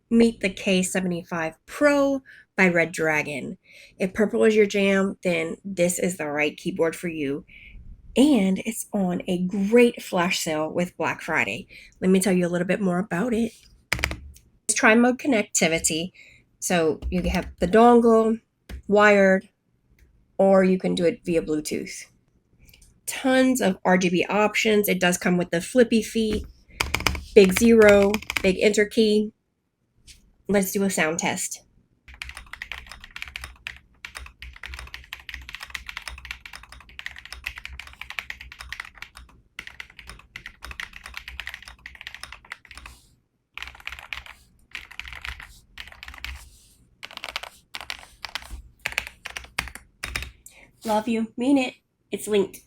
meet the K745 Pro by Red Dragon. If purple is your jam, then this is the right keyboard for you. And it's on a great flash sale with Black Friday. Let me tell you a little bit more about it. It's tri-mode connectivity. So you have the dongle, wired, or you can do it via Bluetooth. Tons of RGB options. It does come with the flippy feet, big zero, big enter key. Let's do a sound test. Love you. Mean it. It's linked.